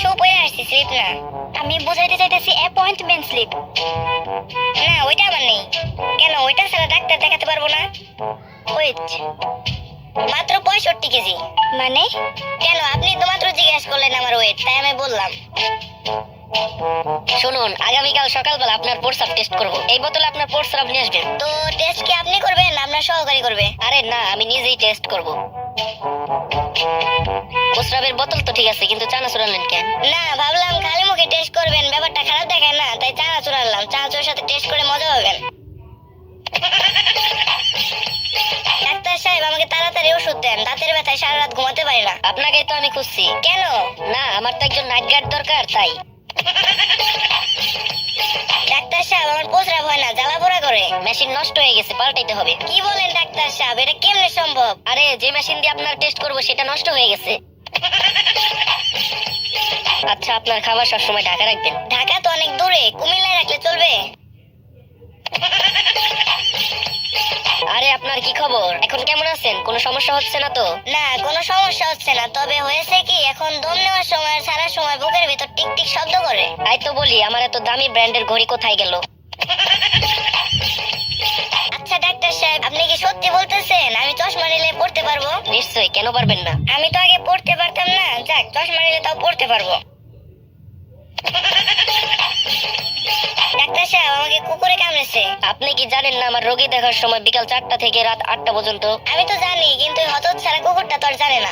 Show পড়ে আসছি, slip না। আমি বুঝাইতে চাইতেছি অ্যাপয়েন্টমেন্ট স্লিপ। না ওইটা আমার নেই। কেন ওইটা ছাড়া ডাক্তার দেখাতে পারবো না? ওয়েট, মাত্র 65 কেজি। মানে? কেন আপনি তো মাত্র জিজ্ঞেস করলেন আমার ওয়েট, তাই আমি বললাম। শুনুন, আগামীকাল সকালবেলা আপনার প্রস্রাব টেস্ট করব। এই বোতলে আপনার প্রস্রাব নিয়ে আসবেন। তো টেস্ট কি আপনি করবেন না আপনার সহকারী করবে? আরে না, আমি নিজেই টেস্ট করব। প্রস্রাবের বোতল তো ঠিক আছে, কিন্তু চানাচুর আনলেন কেন? না, ভাবলাম খালি মুখে টেস্ট করবেন, ব্যাপারটা খারাপ দেখায় না, তাই চানাচুর আনলাম। চানাচুরের সাথে টেস্ট করে মজা পাবেন। ডাক্তার সাহেব, আমাকে তাড়াতাড়ি ওষুধ দেন, দাঁতের ব্যথায় সারা রাত ঘুমাতে পারি না। আপনাকে তো আমি খুঁজছি। কেন? না, আমার তো একজন নাইট গার্ড দরকার, তাই। ডাক্তার সাহেব, আমার প্রস্রাব হয় না, জ্বালা পোড়া করে। মেশিন নষ্ট হয়ে গেছে, পাল্টাইতে হবে। কি বলেন ডাক্তার সাহেব, এটা কেমনে সম্ভব? আরে যে মেশিন দিয়ে আপনার টেস্ট করব সেটা নষ্ট হয়ে গেছে। আচ্ছা, আপনার খাবার সবসময় ঢাকা রাখবেন। ঢাকা তো অনেক দূরে, কুমিল্লায় রাখলে চলবে? আরে আপনার কি খবর? এখন কেমন আছেন? কোনো সমস্যা হচ্ছে না তো? না, কোনো সমস্যা হচ্ছে না, তবে হয়েছে কি, এখন দম নেওয়ার সময় আর ছাড়ার সময় বুকের ভিতর টিক টিক শব্দ করে। তাই তো বলি, আমার এত দামি ব্র্যান্ডের ঘড়ি কোথায় গেল? আচ্ছা ডাক্তার সাহেব, আপনি কি সত্যি বলতেছেন আমি চশমা নিলে পড়তে পারবো? নিশ্চয়ই, কেন পারবেন না? আমি তো আগে পড়তে পারতাম না, যাক চশমা নিলে তাও পড়তে পারবো। ডাক্তার সাহেব, আমাকে কুকুরে কামড়েছে। আপনি কি জানেন না আমার রোগী দেখার সময় বিকাল 4টা থেকে রাত 8টা পর্যন্ত? আমি তো জানি, কিন্তু হতচ্ছাড়া কুকুরটা তো আর জানে না।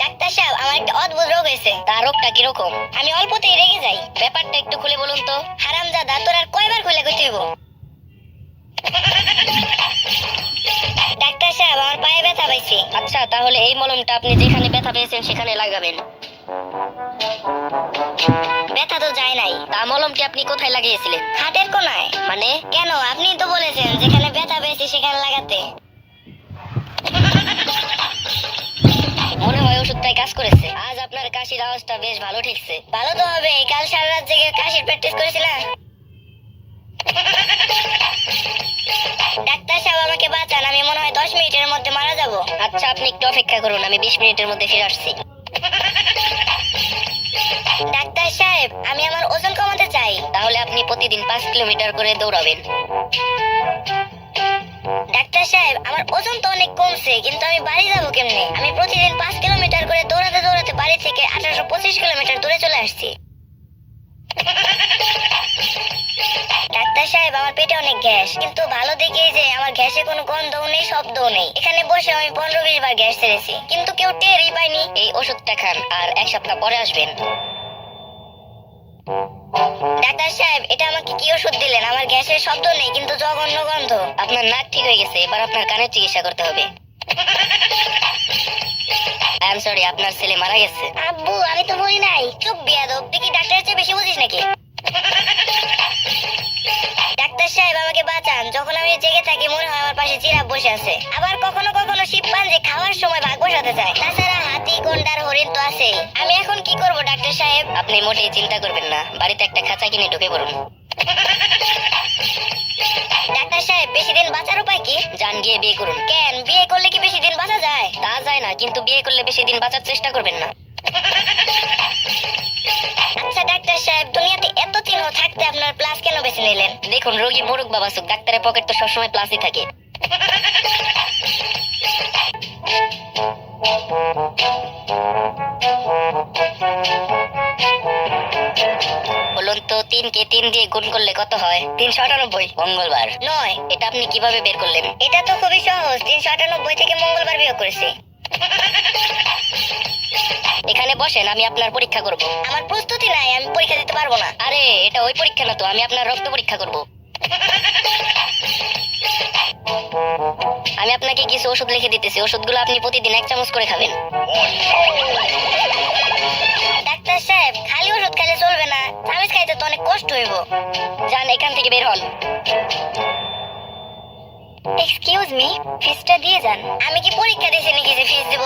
ডাক্তার সাহেব, আমার একটা অদ্ভুত রোগ হয়েছে। তার রোগটা কিরকম? আমি অল্পতেই রেগে যাই। ব্যাপারটা একটু খুলে বলুন তো। হারামজাদা, তোর আর কয়বার খুলে কইতে হইব? ডাক্তার সাহেব, আমার পায়ে ব্যথা পাইছি। আচ্ছা, তাহলে এই মলমটা আপনি যেখানে ব্যথা পেয়েছেন সেখানে লাগাবেন। ব্যথা তো যায় নাই। তা মলমটি আপনি কোথায় লাগিয়েছিলেন? হাতের কোনায়। মানে? কেন, আপনি তো বলেছেন যেখানে ব্যথা পেয়েছি সেখানে লাগাতে। মনে হয় ওষুধটাই কাজ করেছে। আজ আপনার কাশির আওয়াজটা বেশ ভালো ঠেকছে। ভালো তো হবে, কাল সারা রাত জেগে কাশির প্র্যাকটিস করেছি না। ডাক্তার সাহেব, আমাকে বাঁচান, আমি মনে হয় 10 মিনিটের মধ্যে মারা যাব। আচ্ছা, আপনি একটু অপেক্ষা করুন, আমি 20 মিনিটের মধ্যে ফিরে আসছি। ডাক্তার সাহেব, আমি আমার ওজন কমাতে চাই। তাহলে আপনি প্রতিদিন 5 কিলোমিটার করে দৌড়াবেন। ডাক্তার সাহেব, আমার ওজন তো অনেক কমছে, কিন্তু আমি বাড়ি যাবো কেমনে? আমি প্রতিদিন 5 কিলোমিটার করে দৌড়াতে দৌড়াতে বাড়ি থেকে 1825 কিলোমিটার দূরে চলে আসছি। ডাক্তার সাহেব, আমার পেটে অনেক গ্যাস, কিন্তু ভালো দেখে যে আমার গ্যাসে কোনো গন্ধও নেই, শব্দও নেই। এখানে বসে আমি 15-20 বার গ্যাস ছেড়েছি, কিন্তু কেউ টেরই পায়নি। এই ওষুধটা খান, আর 1 সপ্তাহ পরে আসবেন। ডাক্তার সাহেব, এটা আমাকে কি ওষুধ দিলেন? আমার গ্যাসের শব্দ নেই, কিন্তু জঘন্য গন্ধ। আপনার নাক ঠিক হয়ে গেছে, এবার আপনার কানের চিকিৎসা করতে হবে। আই এম সরি, আপনার ছেলে মারা গেছে। আব্বু, আমি তো বলি নাই। চুপ বিয়াদব, তুই কি ডাক্তারের চেয়ে বেশি বুঝিস নাকি? ডাক্তার সাহেব, আমাকে বাঁচান, যখন আমি জেগে থাকি মনে হয় আমার পাশে জিরাফ বসে আছে। আবার কখনো কখনো শিম্পাঞ্জি খাওয়ার সময় ভাগ বসাতে চায়। তাছাড়া হাতি, গন্ডার, হরিণ তো আছেই। আমি এখন কি করব ডাক্তার সাহেব? আপনি মোটেই চিন্তা করবেন না, বাড়িতে একটা খাঁচা কিনে ঢুকে পড়ুন। ডাক্তার সাহেব, বেশি দিন বাঁচার উপায় কি? যান গিয়ে বিয়ে করুন। কেন, বিয়ে করলে কি বেশি দিন বাঁচা যায়? তা যায় না, কিন্তু বিয়ে করলে বেশি দিন বাঁচার চেষ্টা করবেন না। আচ্ছা ডাক্তার সাহেব, দুনিয়াতে এত চিহ্ন থাকতে আপনার প্লাস কেন বেছে নিলেন? দেখুন, রোগী মরুক বা বাঁচুক, ডাক্তারের পকেট তো সবসময় প্লাসই থাকে। বলুন তো, 3কে 3 দিয়ে গুণ করলে কত হয়? 398। মঙ্গলবার নয়, এটা আপনি কিভাবে বের করলেন? এটা তো খুবই সহজ, 398 থেকে মঙ্গলবার বিয়োগ করেছি। এখানে বসেন, আমি আপনার পরীক্ষা করব। আমার প্রস্তুতি নাই, আমি পরীক্ষা দিতে পারবো না। আরে এটা ওই পরীক্ষা না তো, আমি আপনার রক্ত পরীক্ষা করব। আমি আপনাকে কিছু ওষুধ লিখে দিতেছি, ওষুধগুলো আপনি প্রতিদিন 1 চামচ করে খাবেন। ডাক্তার সাহেব, খালি ওষুধ খেলে চলবে না, চামচ খাইতে তো অনেক কষ্ট হইব। যান, এখান থেকে বের হন। এক্সকিউজ মি, ফিসটা দিয়ে যান। আমি কি পরীক্ষা দিয়েছি নাকি যে ফিস দিব?